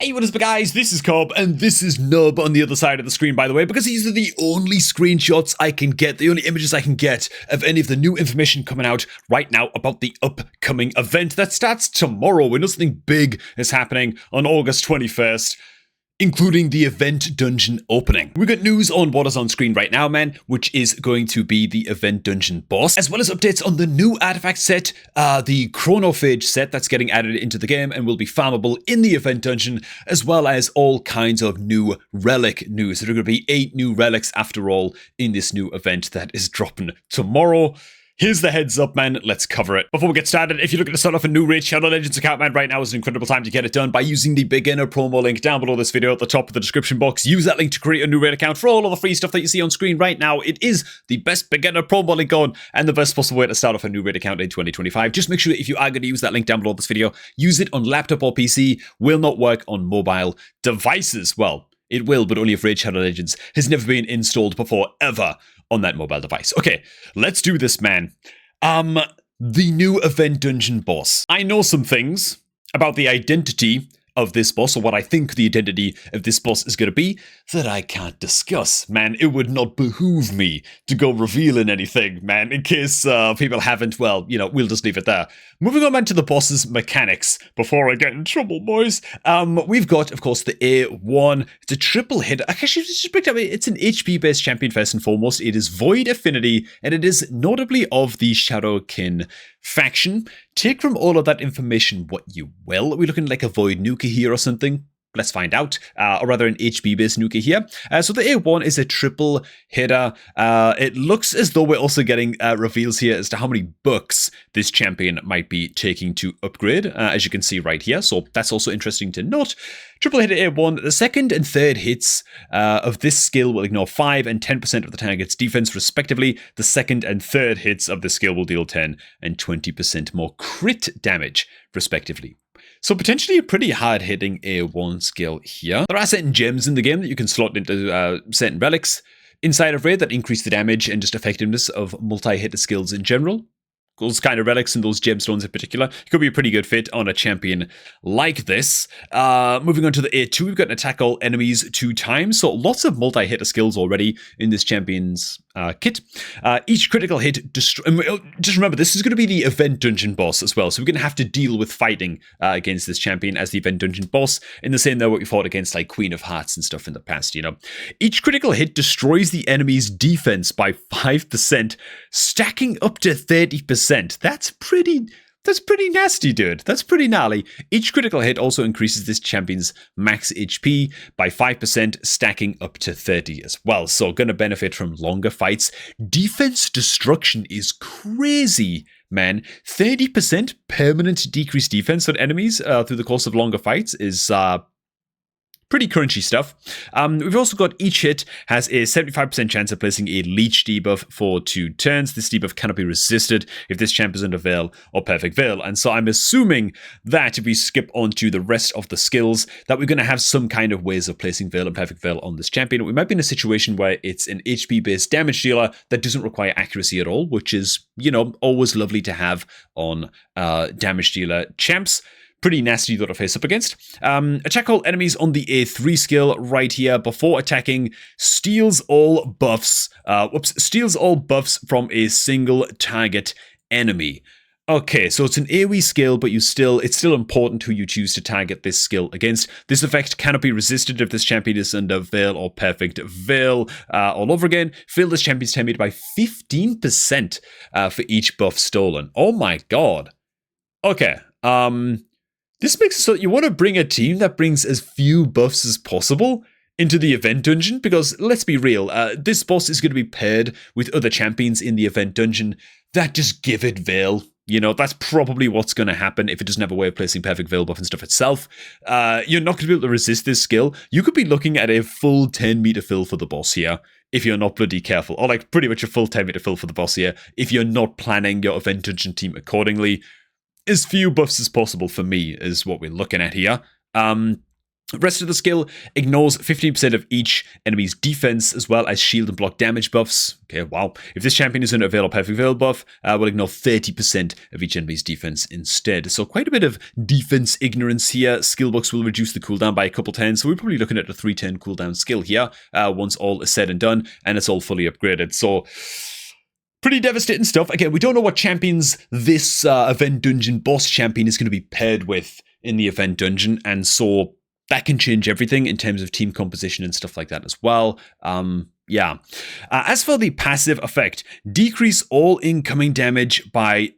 Hey, what is up guys, this is Cobb, and this is Nub on the other side of the screen, by the way, because these are the only screenshots I can get, the only images I can get of any of the new information coming out right now about the upcoming event that starts tomorrow. We know something big is happening on August 21st. Including the event dungeon opening. We got news on what is on screen right now, man, which is going to be the event dungeon boss, as well as updates on the new artifact set, the chronophage set that's getting added into the game and will be farmable in the event dungeon, as well as all kinds of new relic news. There are going to be 8 new relics after all in this new event that is dropping tomorrow. Here's the heads up, man. Let's cover it. Before we get started, if you're looking to start off a new Raid Shadow Legends account, man, right now is an incredible time to get it done by using the beginner promo link down below this video at the top of the description box. Use that link to create a new Raid account for all of the free stuff that you see on screen right now. It is the best beginner promo link on and the best possible way to start off a new Raid account in 2025. Just make sure if you are going to use that link down below this video, use it on laptop or PC. Will not work on mobile devices. Well, it will, but only if Raid Shadow Legends has never been installed before, ever, on that mobile device. Okay, let's do this, man. The new event dungeon boss. I know some things about the identity of this boss, or what I think the identity of this boss is going to be, that I can't discuss. Man, it would not behoove me to go revealing anything, man, in case people haven't, well, you know, we'll just leave it there. Moving on, man, to the boss's mechanics, before I get in trouble, boys. We've got, of course, the A1. It's a triple hit. Actually, just picked up, it's an HP-based champion first and foremost. It is Void Affinity, and it is notably of the Shadowkin faction. Take from all of that information what you will. Are we looking like a Void Nuka here or something? Let's find out. Or rather an HP-based Nuka here. So the A1 is a triple hitter. It looks as though we're also getting reveals here as to how many books this champion might be taking to upgrade, as you can see right here. So that's also interesting to note. Triple hitter A1, the second and third hits of this skill will ignore 5 and 10% of the target's defense respectively. The second and third hits of this skill will deal 10 and 20% more crit damage respectively. So potentially a pretty hard-hitting A1 skill here. There are certain gems in the game that you can slot into certain relics inside of Raid that increase the damage and just effectiveness of multi-hitter skills in general. Those kind of relics and those gemstones in particular could be a pretty good fit on a champion like this. Moving on to the A2, we've got an attack all enemies 2 times, so lots of multi-hitter skills already in this champion's kit. Each critical hit, just remember, this is going to be the event dungeon boss as well, so we're going to have to deal with fighting against this champion as the event dungeon boss, in the same way what we fought against like Queen of Hearts and stuff in the past, you know. Each critical hit destroys the enemy's defense by 5%, stacking up to 30%. That's pretty nasty, dude. That's pretty gnarly. Each critical hit also increases this champion's max HP by 5%, stacking up to 30 as well. So gonna benefit from longer fights. Defense destruction is crazy, man. 30% permanent decreased defense on enemies through the course of longer fights is pretty crunchy stuff. We've also got each hit has a 75% chance of placing a leech debuff for 2 turns. This debuff cannot be resisted if this champ is under Veil or Perfect Veil. And so I'm assuming that if we skip on to the rest of the skills, that we're going to have some kind of ways of placing Veil and Perfect Veil on this champion. We might be in a situation where it's an HP-based damage dealer that doesn't require accuracy at all, which is, you know, always lovely to have on damage dealer champs. Pretty nasty though to face up against. Attack all enemies on the A3 skill right here before attacking. Steals all buffs. Steals all buffs from a single target enemy. Okay, so it's an AoE skill, but it's still important who you choose to target this skill against. This effect cannot be resisted if this champion is under Veil or Perfect Veil all over again. Fill this champion's turn meter by 15% for each buff stolen. Oh my god. Okay, this makes it so that you want to bring a team that brings as few buffs as possible into the event dungeon, because let's be real, this boss is going to be paired with other champions in the event dungeon that just give it Veil. You know, that's probably what's going to happen if it doesn't have a way of placing Perfect Veil buff and stuff itself. You're not going to be able to resist this skill. You could be looking at a full 10 meter fill for the boss here if you're not bloody careful, or like pretty much a full 10 meter fill for the boss here if you're not planning your event dungeon team accordingly. As few buffs as possible for me is what we're looking at here. Rest of the skill ignores 15% of each enemy's defense as well as shield and block damage buffs. Okay, wow. If this champion is under a Veil or Perfect Veil buff, we'll ignore 30% of each enemy's defense instead. So quite a bit of defense ignorance here. Skill books will reduce the cooldown by a couple turns, so we're probably looking at a 3-turn cooldown skill here once all is said and done, and it's all fully upgraded. So pretty devastating stuff. Again, we don't know what champions this event dungeon boss champion is going to be paired with in the event dungeon, and so that can change everything in terms of team composition and stuff like that as well. Yeah. As for the passive effect, decrease all incoming damage by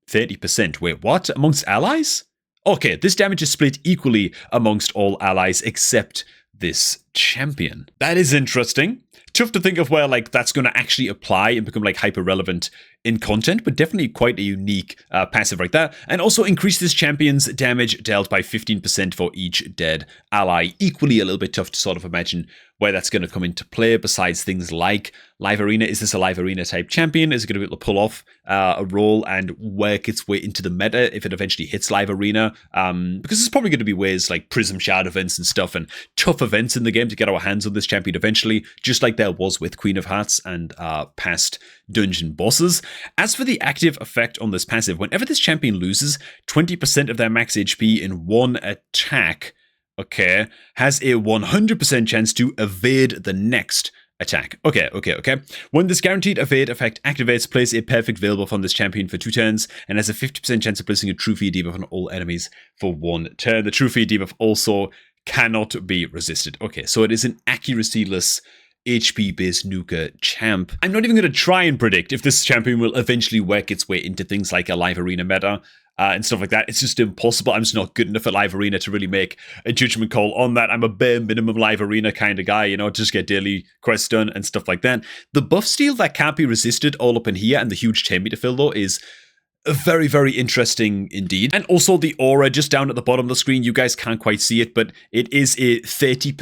30%. Wait, what? Amongst allies? Okay, this damage is split equally amongst all allies except this champion. That is interesting. Tough to think of where like that's going to actually apply and become like hyper relevant in content, but definitely quite a unique passive right there. And also increase this champion's damage dealt by 15% for each dead ally. Equally a little bit tough to sort of imagine where that's going to come into play besides things like Live Arena. Is this a Live Arena type champion? Is it going to be able to pull off a role and work its way into the meta if it eventually hits Live Arena? Because there's probably going to be ways like Prism Shard events and stuff and tough events in the game to get our hands on this champion eventually, just like there was with Queen of Hearts and past dungeon bosses. As for the active effect on this passive, whenever this champion loses 20% of their max HP in one attack, okay, has a 100% chance to evade the next attack. Okay. When this guaranteed evade effect activates, place a perfect veil buff on this champion for 2 turns and has a 50% chance of placing a true fear debuff on all enemies for 1 turn. The true fear debuff also cannot be resisted. Okay, so it is an accuracy-less HP-based nuker champ. I'm not even going to try and predict if this champion will eventually work its way into things like a Live Arena meta and stuff like that. It's just impossible. I'm just not good enough at Live Arena to really make a judgment call on that. I'm a bare minimum Live Arena kind of guy, you know, just get daily quests done and stuff like that. The buff steal that can't be resisted all up in here and the huge 10 meter fill though is very, very interesting indeed. And also the aura just down at the bottom of the screen, you guys can't quite see it, but it is a 30%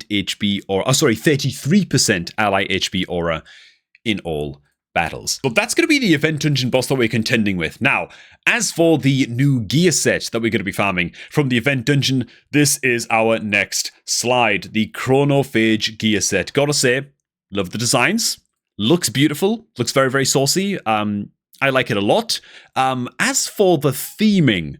HP or 33% ally HP aura in all battles. But that's going to be the event dungeon boss that we're contending with. Now, as for the new gear set that we're going to be farming from the event dungeon, this is our next slide, the Chronophage gear set. Gotta say, love the designs. Looks beautiful. Looks very, very saucy. I like it a lot. As for the theming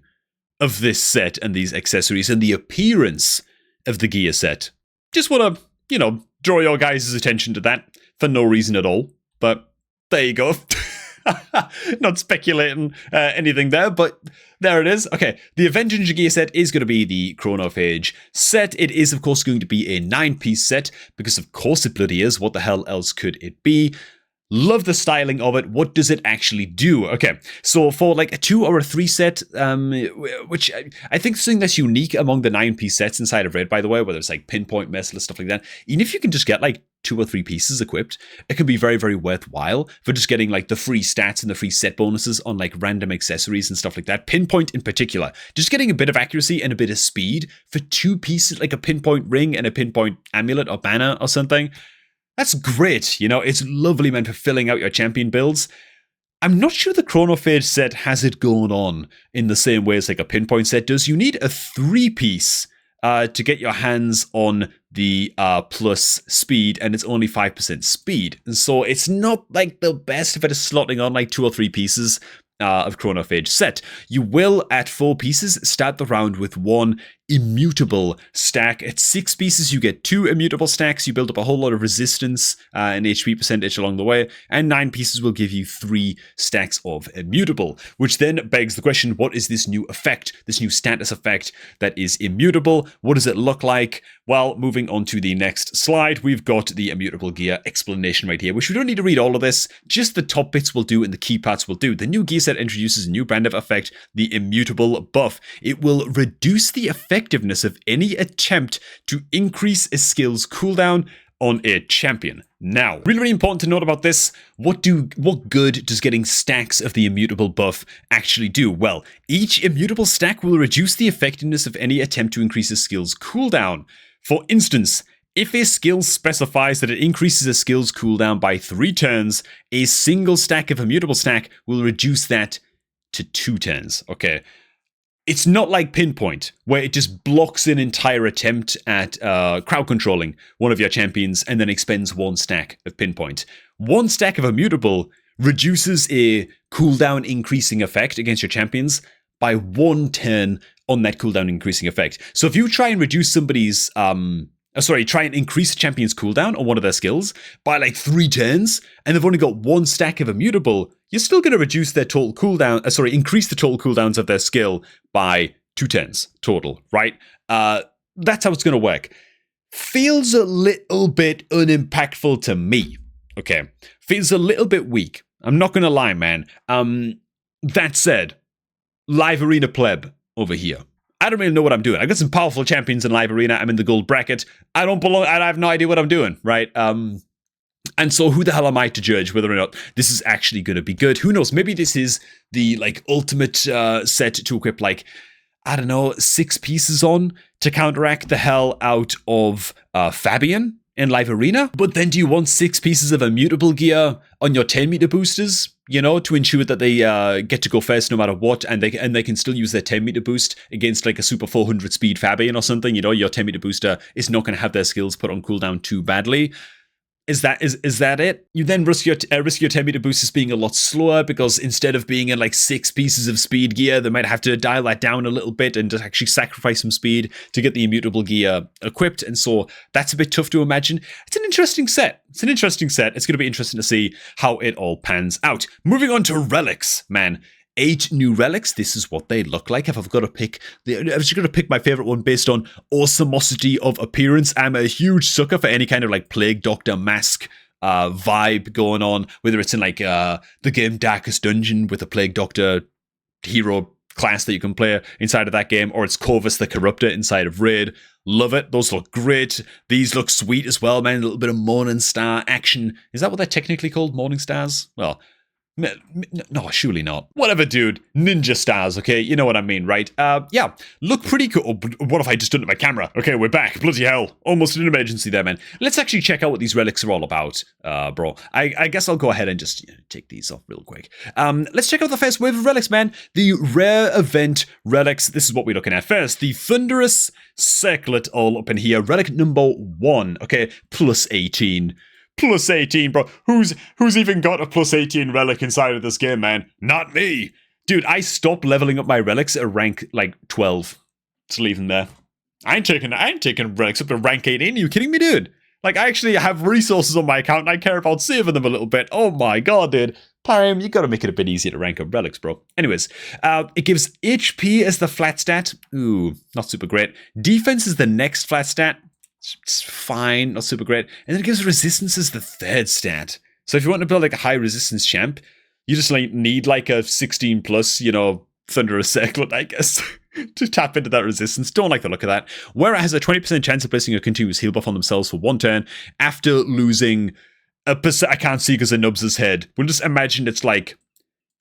of this set and these accessories and the appearance of the gear set, just want to, draw your guys' attention to that for no reason at all. But there you go. Not speculating anything there, but there it is. Okay, the Event Dungeon gear set is going to be the Chronophage set. It is, of course, going to be a 9-piece set, because of course it bloody is. What the hell else could it be? Love the styling of it. What does it actually do? Okay, so for like a 2 or a 3 set, which I think is something that's unique among the 9-piece sets inside of Raid, by the way, whether it's like Pinpoint, Merciless, stuff like that, even if you can just get like 2 or 3 pieces equipped, it can be very, very worthwhile for just getting like the free stats and the free set bonuses on like random accessories and stuff like that. Pinpoint in particular, just getting a bit of accuracy and a bit of speed for 2 pieces, like a Pinpoint ring and a Pinpoint amulet or banner or something. That's great, it's lovely, man, for filling out your champion builds. I'm not sure the Chronophage set has it going on in the same way as like a Pinpoint set does. You need a 3-piece to get your hands on the plus speed, and it's only 5% speed. And so it's not like the best if it is slotting on like 2 or 3 pieces of Chronophage set. You will, at 4 pieces, start the round with 1 immutable stack. At 6 pieces, you get 2 immutable stacks. You build up a whole lot of resistance and HP percentage along the way. And 9 pieces will give you 3 stacks of immutable, which then begs the question, what is this new effect, this new status effect that is immutable? What does it look like? Well, moving on to the next slide, we've got the immutable gear explanation right here, which we don't need to read all of this. Just the top bits will do and the key parts will do. The new gear set introduces a new brand of effect, the immutable buff. It will reduce the effectiveness of any attempt to increase a skill's cooldown on a champion. Now, really, really important to note about this, what good does getting stacks of the immutable buff actually do? Well, each immutable stack will reduce the effectiveness of any attempt to increase a skill's cooldown. For instance, if a skill specifies that it increases a skill's cooldown by 3 turns, a single stack of immutable stack will reduce that to 2 turns. Okay. It's not like Pinpoint, where it just blocks an entire attempt at crowd controlling one of your champions and then expends 1 stack of Pinpoint. 1 stack of Immutable reduces a cooldown increasing effect against your champions by 1 turn on that cooldown increasing effect. So if you try and reduce somebody's, try and increase a champion's cooldown on one of their skills by like 3 turns, and they've only got 1 stack of Immutable, you're still going to reduce their total cooldown, increase the total cooldowns of their skill by 2 turns total, right? That's how it's going to work. Feels a little bit unimpactful to me, okay? Feels a little bit weak. I'm not going to lie, man. That said, Live Arena pleb over here. I don't really know what I'm doing. I've got some powerful champions in Live Arena. I'm in the gold bracket. I have no idea what I'm doing, right? And so who the hell am I to judge whether or not this is actually going to be good? Who knows? Maybe this is the like ultimate set to equip like, I don't know, 6 pieces on to counteract the hell out of Fabian in Live Arena. But then do you want 6 pieces of Immutable gear on your 10-meter boosters, you know, to ensure that they get to go first no matter what, and they can still use their 10-meter boost against like a super 400 speed Fabian or something? You know, your 10-meter booster is not going to have their skills put on cooldown too badly. Is that it? You then risk your 10-meter boosters being a lot slower, because instead of being in like 6 pieces of speed gear, they might have to dial that down a little bit and just actually sacrifice some speed to get the Immutable gear equipped. And so that's a bit tough to imagine. It's an interesting set. It's going to be interesting to see how it all pans out. Moving on to Relics, man. 8 new relics. This is what they look like. If I've got to pick, I've just got to pick my favorite one based on awesomosity of appearance. I'm a huge sucker for any kind of like Plague Doctor mask vibe going on, whether it's in like the game Darkest Dungeon with a Plague Doctor hero class that you can play inside of that game, or it's Corvus the Corruptor inside of Raid. Love it. Those look great. These look sweet as well, man. A little bit of Morning Star action. Is that what they're technically called? Morning Stars? Well, no, surely not. Whatever, dude. Ninja stars, okay? You know what I mean, right? Yeah. Look pretty cool. Oh, what have I just done to my camera? Okay, we're back. Bloody hell. Almost an emergency there, man. Let's actually check out what these relics are all about, bro. I guess I'll go ahead and just take these off real quick. Let's check out the first wave of relics, man. The rare event relics. This is what we're looking at first. The Thunderous Circlet all up in here. Relic number 1, okay? Plus 18. Plus 18, bro. Who's even got a plus 18 relic inside of this game, man? Not me. Dude, I stopped leveling up my relics at rank, like, 12. Just leave them there. I ain't taking relics up to rank 18. Are you kidding me, dude? Like, I actually have resources on my account, and I care about saving them a little bit. Oh my god, dude. Prime, you gotta make it a bit easier to rank up relics, bro. Anyways, it gives HP as the flat stat. Ooh, not super great. Defense is the next flat stat. It's fine, not super great. And then it gives resistance as the 3rd stat. So if you want to build like a high resistance champ, you just like need like a 16 plus, you know, Thunderous Circlet, I guess, to tap into that resistance. Don't like the look of that. Where it has a 20% chance of placing a continuous heal buff on themselves for 1 turn after losing a percent. I can't see because of Nubs' head. We'll just imagine it's like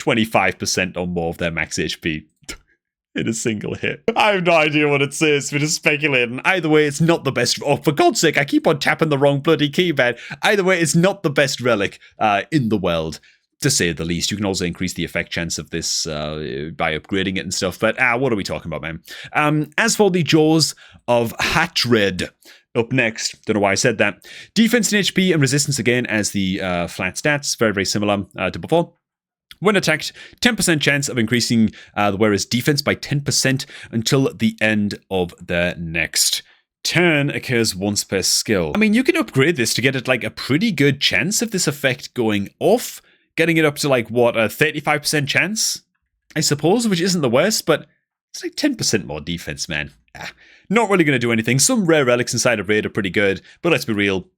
25% or more of their max HP. In a single hit. I have no idea what it says, but it's speculating. Either way, it's not the best. Oh, for God's sake, I keep on tapping the wrong bloody keypad. Either way, it's not the best relic in the world, to say the least. You can also increase the effect chance of this by upgrading it and stuff. But what are we talking about, man? As for the Jaws of Hatred, up next, don't know why I said that. Defense and HP and resistance again as the flat stats. Very, very similar to before. When attacked, 10% chance of increasing the wearer's defense by 10% until the end of their next turn. Occurs once per skill. I mean, you can upgrade this to get it like a pretty good chance of this effect going off, getting it up to like, what, a 35% chance, I suppose, which isn't the worst, but it's like 10% more defense, man. Not really going to do anything. Some rare relics inside of Raid are pretty good, but let's be real.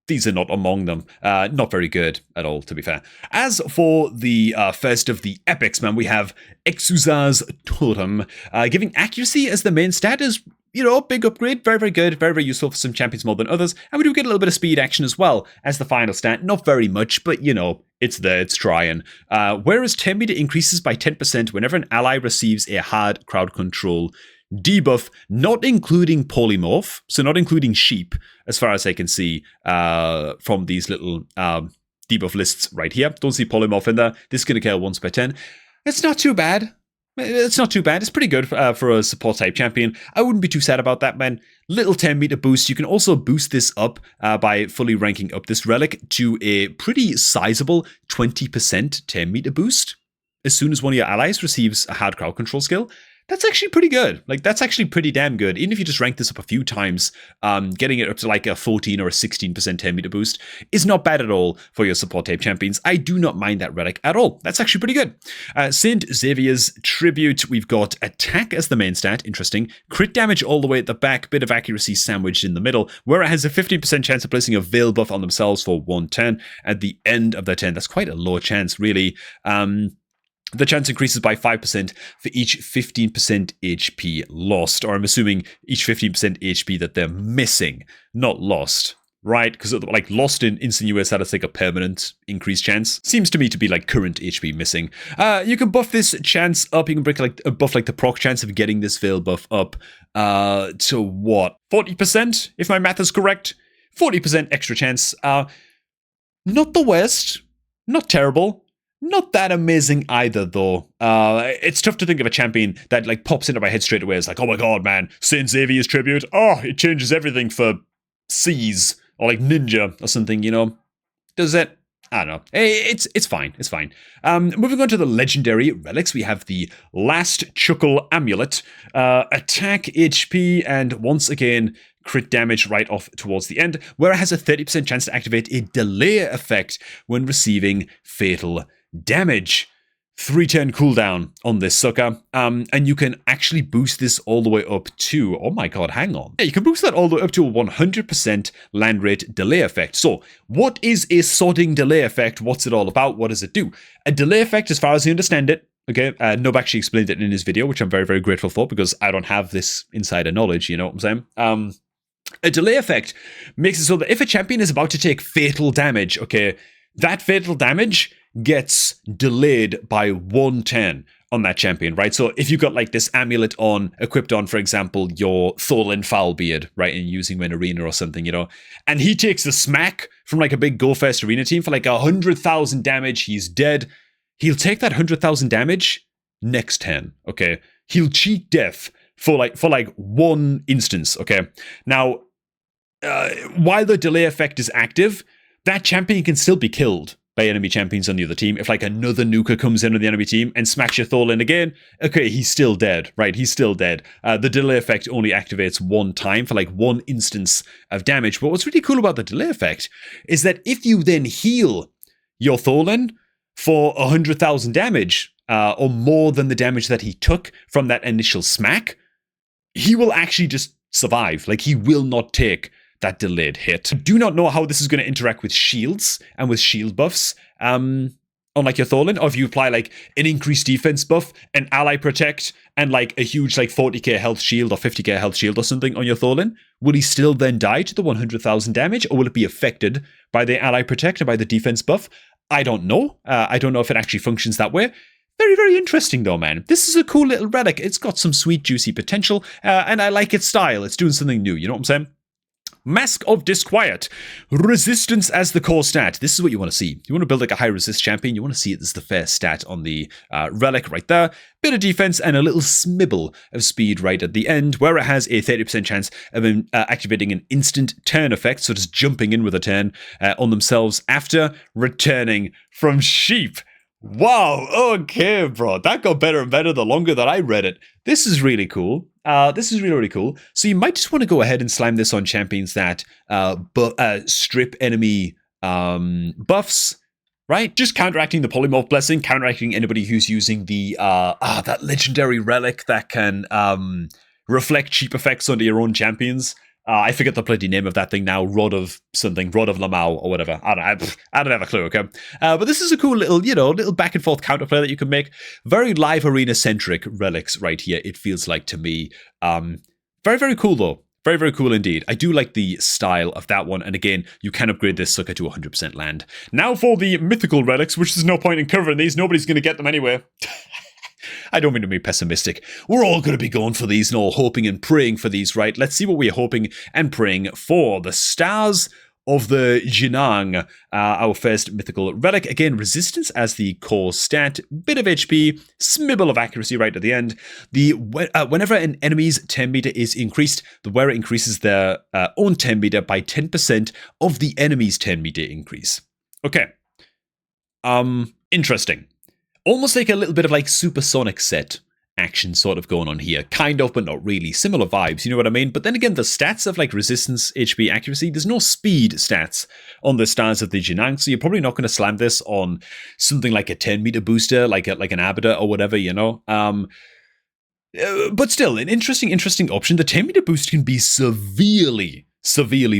These are not among them. Not very good at all, to be fair. As for the first of the epics, man, we have Exuzar's Totem. Giving accuracy as the main stat is, you know, big upgrade. Very, very good. Very, very useful for some champions more than others. And we do get a little bit of speed action as well as the final stat. Not very much, but, you know, it's there. It's trying. Whereas 10 meter increases by 10% whenever an ally receives a hard crowd control debuff, not including polymorph, so not including sheep, as far as I can see from these little debuff lists right here. Don't see polymorph in there. This is going to kill once per turn. It's not too bad. It's not too bad. It's pretty good for a support type champion. I wouldn't be too sad about that, man. Little 10-meter boost. You can also boost this up by fully ranking up this relic to a pretty sizable 20% 10-meter boost as soon as one of your allies receives a hard crowd control skill. That's actually pretty good. Like, that's actually pretty damn good. Even if you just rank this up a few times, getting it up to like a 14 or a 16% 10-meter boost is not bad at all for your support type champions. I do not mind that relic at all. That's actually pretty good. St. Xavier's Tribute, we've got attack as the main stat, interesting. Crit damage all the way at the back, bit of accuracy sandwiched in the middle, where it has a 15% chance of placing a veil buff on themselves for 1 turn at the end of their turn. That's quite a low chance, really. The chance increases by 5% for each 15% HP lost, or I'm assuming each 15% HP that they're missing, not lost, right? Because like lost in instant US, that is like a permanent increased chance. Seems to me to be like current HP missing. You can buff this chance up. You can break like buff like the proc chance of getting this veil buff up to what? 40%, if my math is correct. 40% extra chance. Not the worst, not terrible. Not that amazing either, though. It's tough to think of a champion that like pops into my head straight away. It's like, oh my god, man, Saint Xavier's Tribute. Oh, it changes everything for C's or like Ninja or something. You know? Does it? I don't know. It's fine. It's fine. Moving on to the legendary relics, we have the Last Chuckle Amulet, attack, HP, and once again, crit damage right off towards the end, where it has a 30% chance to activate a delay effect when receiving fatal damage. 3-turn cooldown on this sucker, and you can actually boost this all the way up to, oh my god, hang on. Yeah, you can boost that all the way up to a 100% land rate delay effect. So, what is a sodding delay effect? What's it all about? What does it do? A delay effect, as far as I understand it, okay, Nob actually explained it in his video, which I'm very, very grateful for, because I don't have this insider knowledge, you know what I'm saying? A delay effect makes it so that if a champion is about to take fatal damage, okay, that fatal damage gets delayed by 1 turn on that champion, right? So if you've got like this amulet on, equipped on, for example, your Thorlin Foulbeard, right, and using him in arena or something, you know, and he takes a smack from like a big Go First arena team for like 100,000 damage, he's dead. He'll take that 100,000 damage next turn, okay? He'll cheat death for like 1 instance, okay? Now, while the delay effect is active, that champion can still be killed by enemy champions on the other team. If like another nuker comes in on the enemy team and smacks your Thorlin again, okay, he's still dead, right? He's still dead. The delay effect only activates 1 time for like 1 instance of damage. But what's really cool about the delay effect is that if you then heal your Thorlin for 100,000 damage, or more than the damage that he took from that initial smack, he will actually just survive. Like, he will not take that delayed hit. I do not know how this is going to interact with shields and with shield buffs on like your Thorlin, or if you apply like an increased defense buff, an ally protect, and like a huge like 40k health shield or 50k health shield or something on your Thorlin, will he still then die to the 100,000 damage, or will it be affected by the ally protect or by the defense buff? I don't know. I don't know if it actually functions that way. Very, very interesting though, man. This is a cool little relic. It's got some sweet, juicy potential, and I like its style. It's doing something new, you know what I'm saying? Mask of Disquiet. Resistance as the core stat. This is what you want to see. You want to build like a high resist champion. You want to see it as the fair stat on the relic right there. Bit of defense and a little smibble of speed right at the end, where it has a 30% chance of activating an instant turn effect, so just jumping in with a turn on themselves after returning from sheep. Wow, okay, bro. That got better and better the longer that I read it. This is really cool. This is really, really cool. So you might just want to go ahead and slam this on champions that strip enemy buffs, right? Just counteracting the Polymorph Blessing, counteracting anybody who's using the that legendary relic that can reflect cheap effects onto your own champions. I forget the bloody name of that thing now. Rod of something. Rod of Lamau or whatever. I don't have a clue, okay? But this is a cool little, little back and forth counterplay that you can make. Very live arena-centric relics right here, it feels like to me. Very, very cool, though. Very, very cool indeed. I do like the style of that one. And again, you can upgrade this sucker to 100% land. Now for the mythical relics, which there's no point in covering these. Nobody's going to get them anyway. I don't mean to be pessimistic. We're all going to be going for these and all hoping and praying for these, right? Let's see what we're hoping and praying for. The Stars of the Jinang, our first mythical relic. Again, resistance as the core stat, bit of HP, smibble of accuracy right at the end. Whenever an enemy's turn meter is increased, the wearer increases their own turn meter by 10% of the enemy's turn meter increase. Okay. Interesting. Almost like a little bit of like supersonic set action sort of going on here. Kind of, but not really. Similar vibes, you know what I mean? But then again, the stats of like resistance, HP, accuracy, there's no speed stats on the stars of the Jinang, so you're probably not going to slam this on something like a 10 meter booster, like an Abada or whatever, you know? But still, an interesting option. The 10 meter boost can be severely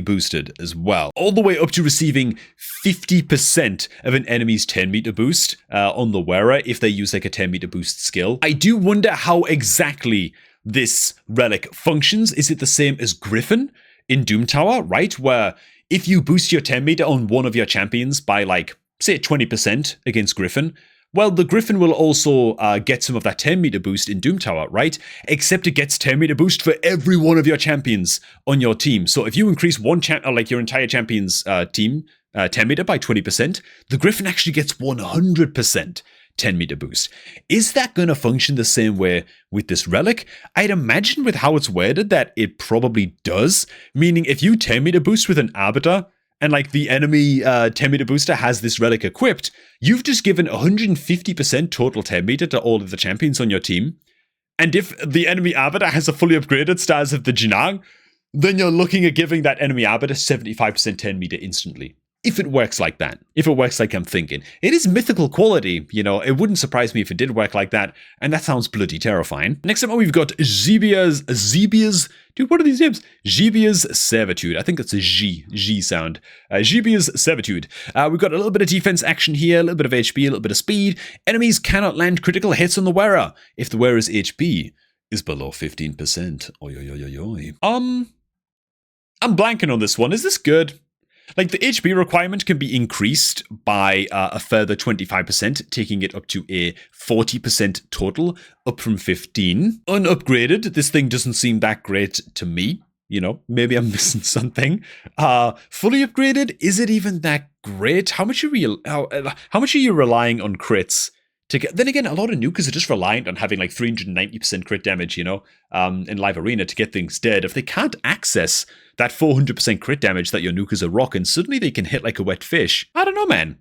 boosted as well, all the way up to receiving 50% of an enemy's 10 meter boost on the wearer if they use like a 10 meter boost skill. I do wonder how exactly this relic functions. Is it the same as Griffin in Doom Tower, right? Where if you boost your 10 meter on one of your champions by like, say 20% against Griffin, well, the Griffin will also get some of that 10 meter boost in Doom Tower, right? Except it gets 10 meter boost for every one of your champions on your team. So if you increase your entire champion's team 10 meter by 20%, the Griffin actually gets 100% 10 meter boost. Is that going to function the same way with this relic? I'd imagine with how it's worded that it probably does. Meaning if you 10 meter boost with an Arbiter, and like the enemy 10 meter booster has this relic equipped, you've just given 150% total 10 meter to all of the champions on your team. And if the enemy Arbiter has a fully upgraded stars of the Jinang, then you're looking at giving that enemy Arbiter 75% 10 meter instantly. If it works like that. If it works like I'm thinking. It is mythical quality, you know, it wouldn't surprise me if it did work like that, and that sounds bloody terrifying. Next up, we've got Zebia's, dude, what are these names? Zebia's Servitude. I think it's a G sound. Zebia's Servitude. We've got a little bit of defense action here, a little bit of HP, a little bit of speed. Enemies cannot land critical hits on the wearer if the wearer's HP is below 15%. Oi, oi, oi, oi, oi. I'm blanking on this one. Is this good? Like, the HP requirement can be increased by a further 25%, taking it up to a 40% total, up from 15. Unupgraded, this thing doesn't seem that great to me. You know, maybe I'm missing something. Fully upgraded, is it even that great? How much are you relying on crits to get? Then again, a lot of nukers are just reliant on having like 390% crit damage, you know, in live arena to get things dead. If they can't access that 400% crit damage that your nukers are rocking, suddenly they can hit like a wet fish. I don't know, man.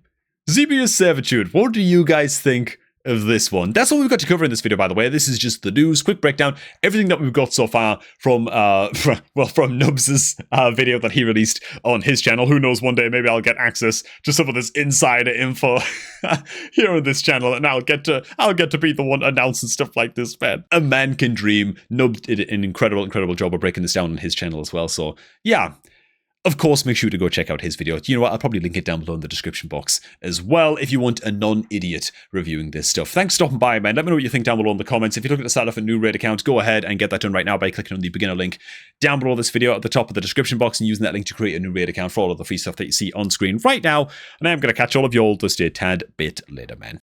Zebia's Servitude, what do you guys think of this one? That's all we've got to cover in this video, by the way. This is just the news, quick breakdown, everything that we've got so far from Nubs' video that he released on his channel. Who knows, one day maybe I'll get access to some of this insider info here on this channel, and I'll get to be the one announcing stuff like this, man. A man can dream. Nubs did an incredible job of breaking this down on his channel as well, so yeah. Of course, make sure to go check out his video. You know what? I'll probably link it down below in the description box as well if you want a non-idiot reviewing this stuff. Thanks for stopping by, man. Let me know what you think down below in the comments. If you're looking to start off a new raid account, go ahead and get that done right now by clicking on the beginner link down below this video at the top of the description box and using that link to create a new raid account for all of the free stuff that you see on screen right now. And I am going to catch all of you all just a tad bit later, man.